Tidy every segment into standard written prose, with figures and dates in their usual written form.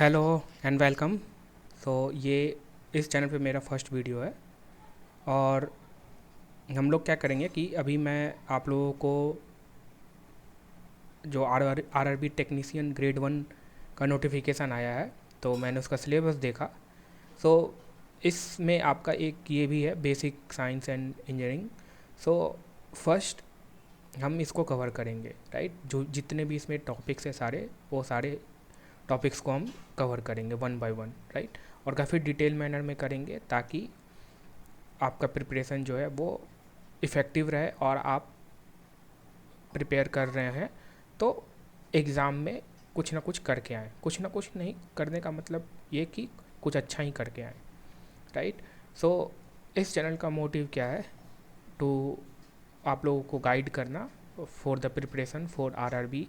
Hello and welcome. तो ये इस चैनल पे मेरा फर्स्ट वीडियो है और हम लोग क्या करेंगे कि अभी मैं आप लोगों को जो आर बी टेक्नीशियन ग्रेड 1 का नोटिफिकेशन आया है तो मैंने उसका सिलेबस देखा। सो इसमें आपका एक ये भी है basic science and engineering. So first हम इसको कवर करेंगे, राइट। जो जितने भी इसमें टॉपिक्स हैं सारे वो सारे टॉपिक्स को हम कवर करेंगे वन बाय वन, राइट। और काफ़ी डिटेल मैनर में करेंगे ताकि आपका प्रिपरेशन जो है वो इफ़ेक्टिव रहे और आप प्रिपेयर कर रहे हैं तो एग्ज़ाम में कुछ ना कुछ करके आएँ। कुछ ना कुछ नहीं करने का मतलब ये कि कुछ अच्छा ही करके आएँ, राइट। सो इस चैनल का मोटिव क्या है? टू आप लोगों को गाइड करना for the preparation for RRB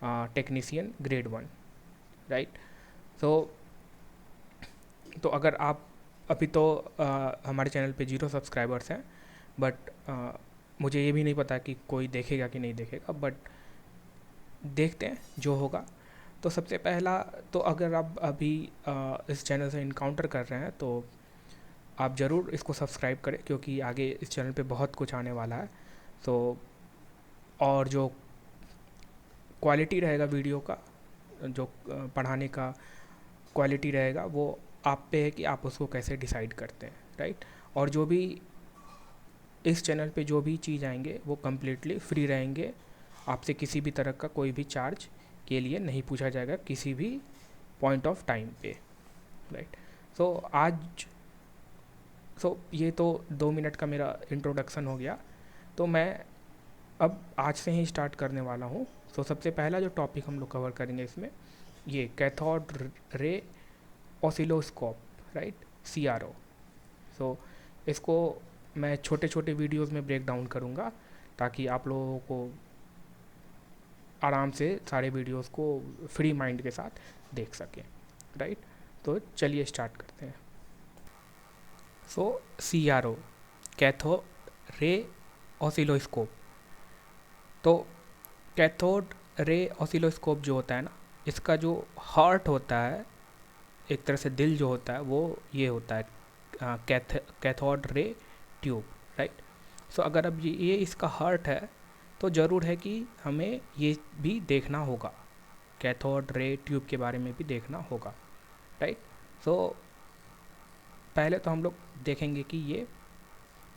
technician grade 1, right. So तो अगर आप अभी तो हमारे चैनल पे 0 सब्सक्राइबर्स हैं, बट मुझे ये भी नहीं पता कि कोई देखेगा कि नहीं देखेगा, बट देखते हैं जो होगा। तो सबसे पहला तो अगर आप अभी इस चैनल से इनकाउंटर कर रहे हैं तो आप ज़रूर इसको सब्सक्राइब करें क्योंकि आगे इस चैनल पे बहुत कुछ आने वाला है। तो और जो क्वालिटी रहेगा वीडियो का, जो पढ़ाने का क्वालिटी रहेगा वो आप पे है कि आप उसको कैसे डिसाइड करते हैं, राइट। और जो भी इस चैनल पे जो भी चीज़ आएंगे वो कम्प्लीटली फ्री रहेंगे। आपसे किसी भी तरह का कोई भी चार्ज के लिए नहीं पूछा जाएगा किसी भी पॉइंट ऑफ टाइम पे, राइट। सो आज ये तो 2 मिनट का मेरा इंट्रोडक्शन हो गया। तो मैं अब आज से ही स्टार्ट करने वाला हूँ। तो सबसे पहला जो टॉपिक हम लोग कवर करेंगे इसमें ये cathode ray oscilloscope, right, CRO। सो इसको मैं छोटे छोटे वीडियोस में ब्रेक डाउन करूँगा ताकि आप लोगों को आराम से सारे वीडियोस को फ्री माइंड के साथ देख सकें, राइट। तो चलिए स्टार्ट करते हैं। सो CRO, कैथोड रे ऑसिलोस्कोप। तो कैथोड रे ऑसिलोस्कोप जो होता है ना, इसका जो हार्ट होता है, एक तरह से दिल जो होता है वो ये होता है कैथोड रे ट्यूब, राइट। सो अगर अब ये इसका हार्ट है तो ज़रूर है कि हमें ये भी देखना होगा, कैथोड रे ट्यूब के बारे में भी देखना होगा, राइट। सो पहले तो हम लोग देखेंगे कि ये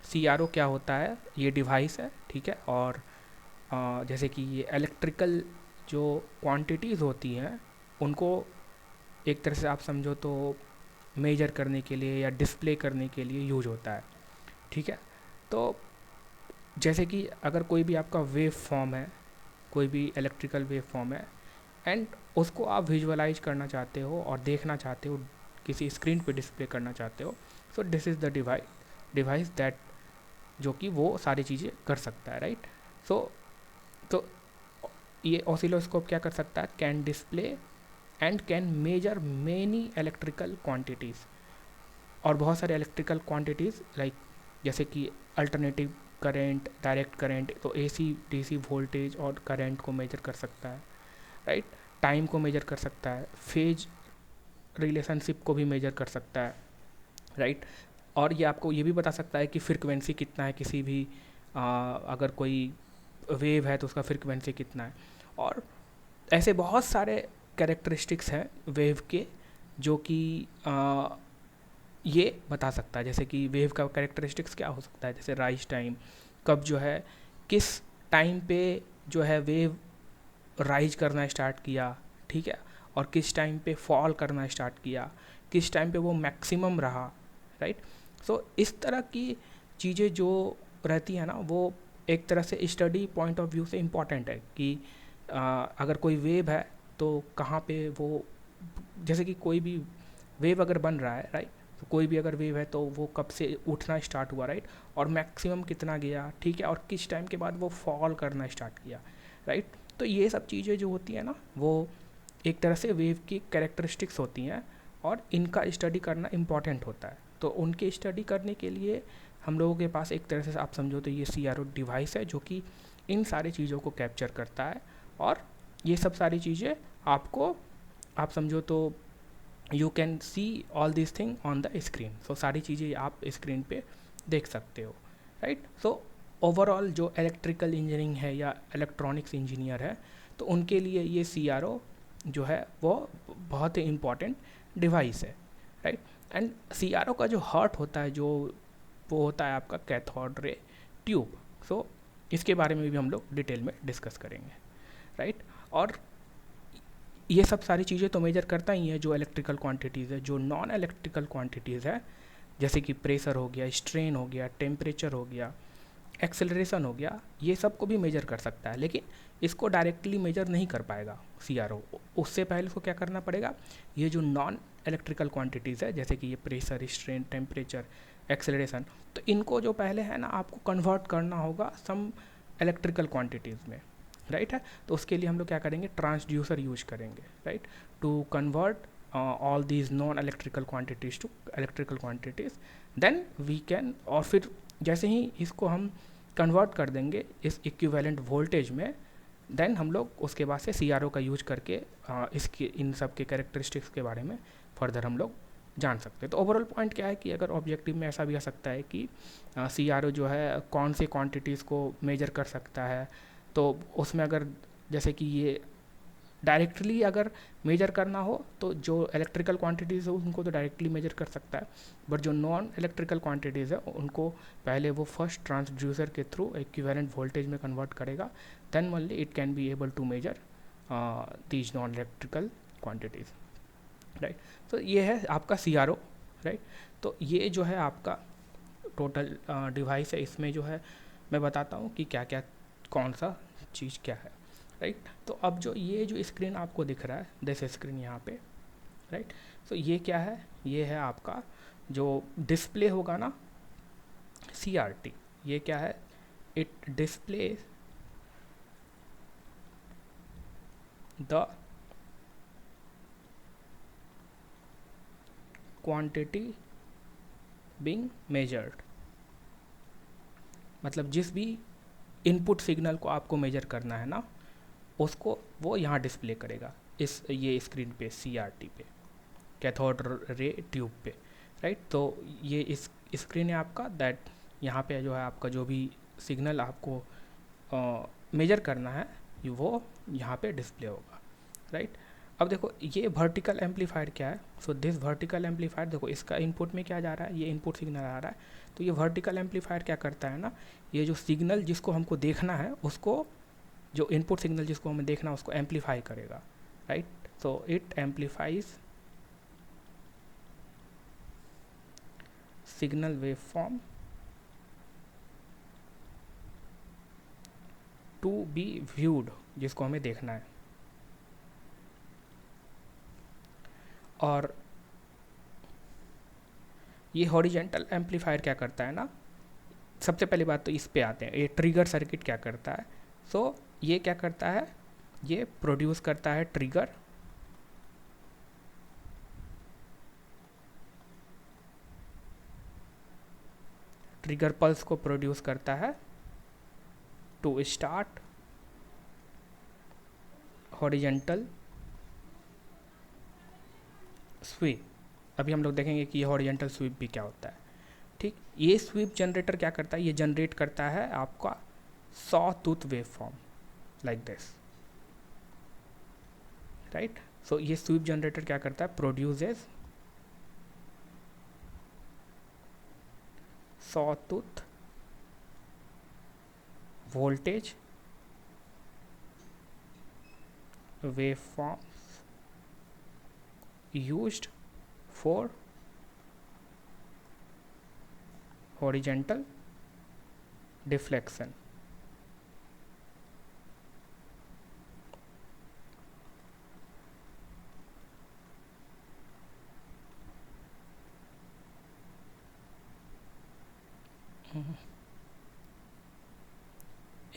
CRO क्या होता है। ये डिवाइस है, ठीक है। और जैसे कि ये इलेक्ट्रिकल जो क्वांटिटीज़ होती हैं उनको एक तरह से आप समझो तो मेजर करने के लिए या डिस्प्ले करने के लिए यूज होता है, ठीक है। तो जैसे कि अगर कोई भी आपका वेव फॉर्म है, कोई भी इलेक्ट्रिकल वेव फॉर्म है एंड उसको आप विजुअलाइज करना चाहते हो और देखना चाहते हो, किसी स्क्रीन पे डिस्प्ले करना चाहते हो, so this is the device that जो कि वो सारी चीज़ें कर सकता है, राइट। सो तो ये ऑसिलोस्कोप क्या कर सकता है? Can display and can measure many electrical quantities, और बहुत सारे इलेक्ट्रिकल क्वांटिटीज़ लाइक जैसे कि अल्टरनेटिव करंट, डायरेक्ट करंट, तो AC DC वोल्टेज और करंट को मेजर कर सकता है, राइट। टाइम को मेजर कर सकता है, फेज रिलेशनशिप को भी मेजर कर सकता है, राइट। और ये आपको ये भी बता सकता है कि फ्रिक्वेंसी कितना है किसी भी अगर कोई वेव है तो उसका फ्रिक्वेंसी कितना है। और ऐसे बहुत सारे कैरेक्टरिस्टिक्स हैं वेव के जो कि ये बता सकता है। जैसे कि वेव का कैरेक्टरिस्टिक्स क्या हो सकता है, जैसे राइज टाइम, कब जो है किस टाइम पे जो है वेव राइज करना स्टार्ट किया, ठीक है, और किस टाइम पे फॉल करना स्टार्ट किया, किस टाइम पे वो मैक्सिमम रहा, राइट। सो इस तरह की चीज़ें जो रहती है ना वो एक तरह से स्टडी पॉइंट ऑफ व्यू से इम्पॉर्टेंट है कि अगर कोई वेव है तो कहाँ पे वो, जैसे कि कोई भी वेव अगर बन रहा है, राइट, तो कोई भी अगर वेव है तो वो कब से उठना स्टार्ट हुआ, राइट, और मैक्सिमम कितना गया, ठीक है, और किस टाइम के बाद वो फॉल करना स्टार्ट किया, राइट। तो ये सब चीज़ें जो होती हैं ना वो एक तरह से वेव की कैरेक्टरिस्टिक्स होती हैं और इनका स्टडी करना इम्पॉर्टेंट होता है। तो उनके स्टडी करने के लिए हम लोगों के पास एक तरह से आप समझो तो ये CRO डिवाइस है जो कि इन सारी चीज़ों को कैप्चर करता है। और ये सब सारी चीज़ें आपको आप समझो तो you can see all this thing on the screen. So सारी चीज़ें आप स्क्रीन पे देख सकते हो, राइट। सो ओवरऑल जो इलेक्ट्रिकल इंजीनियरिंग है या इलेक्ट्रॉनिक्स इंजीनियर है, तो उनके लिए ये CRO जो है वो बहुत ही इम्पॉर्टेंट डिवाइस है, राइट। एंड CRO का जो हार्ट होता है, जो वो होता है आपका कैथोड रे ट्यूब। सो इसके बारे में भी हम लोग डिटेल में डिस्कस करेंगे, राइट। और ये सब सारी चीज़ें तो मेजर करता ही है जो इलेक्ट्रिकल क्वांटिटीज़ है। जो नॉन इलेक्ट्रिकल क्वांटिटीज़ है, जैसे कि प्रेशर हो गया, स्ट्रेन हो गया, टेम्परेचर हो गया, एक्सेलरेशन हो गया, ये सब को भी मेजर कर सकता है, लेकिन इसको डायरेक्टली मेजर नहीं कर पाएगा CRO। उससे पहले उसको क्या करना पड़ेगा, ये जो नॉन इलेक्ट्रिकल क्वांटिटीज़ है, जैसे कि ये प्रेशर, स्ट्रेन, टेम्परेचर, एक्सेलरेशन, तो इनको जो पहले है ना आपको कन्वर्ट करना होगा सम इलेक्ट्रिकल क्वांटिटीज़ में, राइट है। तो उसके लिए हम लोग क्या करेंगे, ट्रांसड्यूसर यूज करेंगे, right, to convert all these non electrical quantities to electrical quantities. Then we can, और फिर जैसे ही इसको हम कन्वर्ट कर देंगे इस इक्विवेलेंट वोल्टेज में, देन हम लोग उसके बाद से CRO का यूज करके इसके इन सब के कैरेक्टरिस्टिक्स के बारे में फर्दर हम लोग जान सकते हैं। तो ओवरऑल पॉइंट क्या है कि अगर ऑब्जेक्टिव में ऐसा भी आ सकता है कि CRO जो है कौन से क्वांटिटीज़ को मेजर कर सकता है, तो उसमें अगर जैसे कि ये डायरेक्टली अगर मेजर करना हो तो जो इलेक्ट्रिकल क्वांटिटीज़ है उनको तो डायरेक्टली मेजर कर सकता है, बट जो नॉन इलेक्ट्रिकल क्वांटिटीज़ है उनको पहले वो फर्स्ट ट्रांसड्यूसर के थ्रू इक्विवेलेंट वोल्टेज में कन्वर्ट करेगा, then only it can be able to measure these non electrical quantities, right. तो ये है आपका CRO, राइट। तो ये जो है आपका टोटल डिवाइस है, इसमें जो है मैं बताता हूँ कि क्या क्या कौन सा चीज़ क्या है, राइट। तो अब जो ये जो स्क्रीन आपको दिख रहा है, दिस स्क्रीन यहाँ पे, राइट। सो ये क्या है, ये है आपका जो डिस्प्ले होगा ना, CRT। ये क्या है, it display the quantity being measured. मतलब जिस भी इनपुट सिग्नल को आपको मेजर करना है ना, उसको वो यहाँ डिस्प्ले करेगा इस ये स्क्रीन पे, CRT पे, कैथोड रे ट्यूब पे, राइट। तो ये इस स्क्रीन है आपका, दैट यहाँ पे जो है आपका जो भी सिग्नल आपको मेजर करना है वो यहाँ पे डिस्प्ले होगा, राइट। अब देखो ये वर्टिकल एम्पलीफायर क्या है, सो दिस वर्टिकल एम्पलीफायर, देखो इसका इनपुट में क्या जा रहा है, ये इनपुट सिग्नल आ रहा है। तो ये वर्टिकल एम्पलीफायर क्या करता है ना, ये जो सिग्नल जिसको हमको देखना है उसको, जो इनपुट सिग्नल जिसको हमें देखना है उसको एम्पलीफाई करेगा, right. So it amplifies signal wave form to be viewed, जिसको हमें देखना है। और ये हॉरिजेंटल एम्पलीफायर क्या करता है ना, सबसे पहली बात तो इस पे आते हैं, ये ट्रिगर सर्किट क्या करता है। सो ये क्या करता है, ये प्रोड्यूस करता है ट्रिगर, ट्रिगर पल्स को प्रोड्यूस करता है टू स्टार्ट हॉरिजेंटल स्वीप। अभी हम लोग देखेंगे कि ये हॉरिजेंटल स्वीप भी क्या होता है, ठीक। ये स्वीप जनरेटर क्या करता है, ये जनरेट करता है आपका sawtooth waveform like this, right. So ये स्वीप जनरेटर क्या करता है, produces sawtooth voltage waveforms used for horizontal deflection।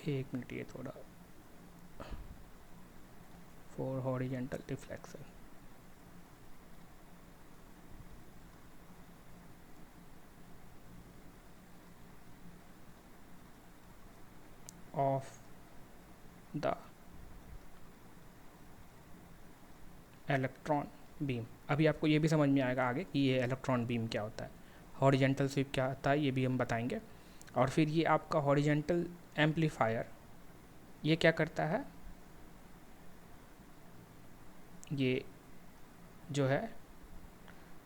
एक मिनट, ये थोड़ा for horizontal deflection, of the electron beam. अभी आपको ये भी समझ में आएगा आगे कि ये इलेक्ट्रॉन बीम क्या होता है, हॉरिजेंटल स्वीप क्या होता है, ये भी हम बताएंगे। और फिर ये आपका हॉरिजेंटल एम्पलीफायर, ये क्या करता है, ये जो है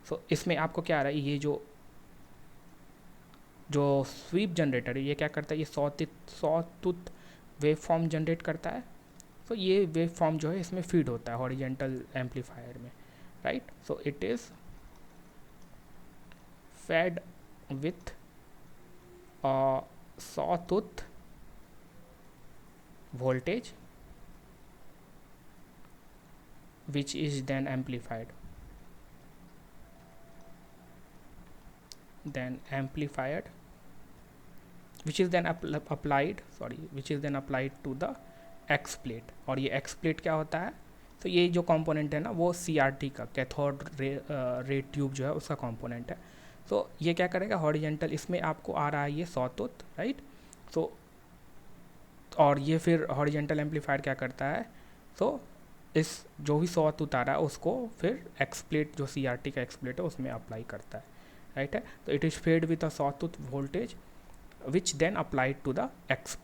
सो इसमें आपको क्या आ रहा है, ये जो स्वीप जनरेटर है ये क्या करता है, ये saw tooth wave form generate करता है। तो ये वेव फॉर्म जो है इसमें फीड होता है हॉरिजेंटल एम्पलीफायर में, right. So it is fed with a sawtooth voltage which is then amplified, which is then applied to the X plate। और ये X plate क्या होता है, तो ये जो कंपोनेंट है ना वो CRT का कैथोड रे ट्यूब जो है उसका कंपोनेंट है। तो ये क्या करेगा हॉरिजेंटल, इसमें आपको आ रहा है ये सॉटूथ, राइट। सो और ये फिर हॉरिजेंटल एम्पलीफायर क्या करता है, तो इस जो भी सॉटूथ आ रहा है उसको फिर एक्स प्लेट जो CRT का एक्स प्लेट है उसमें अप्लाई करता है, राइट है। तो it is fed with a sawtooth voltage which then applied to the X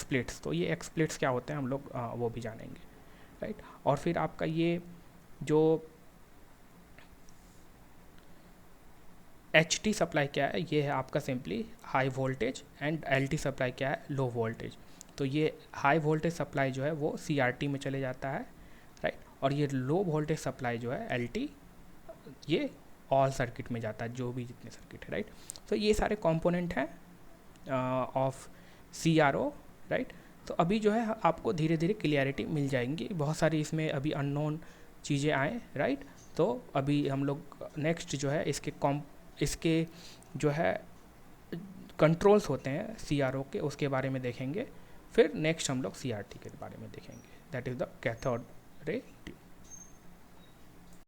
plates. तो ये एक्स प्लेट्स क्या होते हैं हम लोग वो भी जानेंगे, राइट। और फिर आपका ये जो HT सप्लाई क्या है, ये है आपका simply high voltage, and LT supply क्या है, लो वोल्टेज। तो ये हाई वोल्टेज सप्लाई जो है वो CRT में चले जाता है, राइट। और ये लो वोल्टेज सप्लाई जो है LT, ये ऑल सर्किट में जाता है, जो भी जितने सर्किट है, राइट। तो ये सारे कंपोनेंट हैं ऑफ CRO, राइट। तो अभी जो है आपको धीरे धीरे क्लियरिटी मिल जाएंगी, बहुत सारी इसमें अभी अननोन चीज़ें आए, राइट। तो अभी हम लोग नेक्स्ट जो है इसके जो है कंट्रोल्स होते हैं CRO के, उसके बारे में देखेंगे। फिर नेक्स्ट हम लोग CRT के बारे में देखेंगे, that is the cathode ray tube.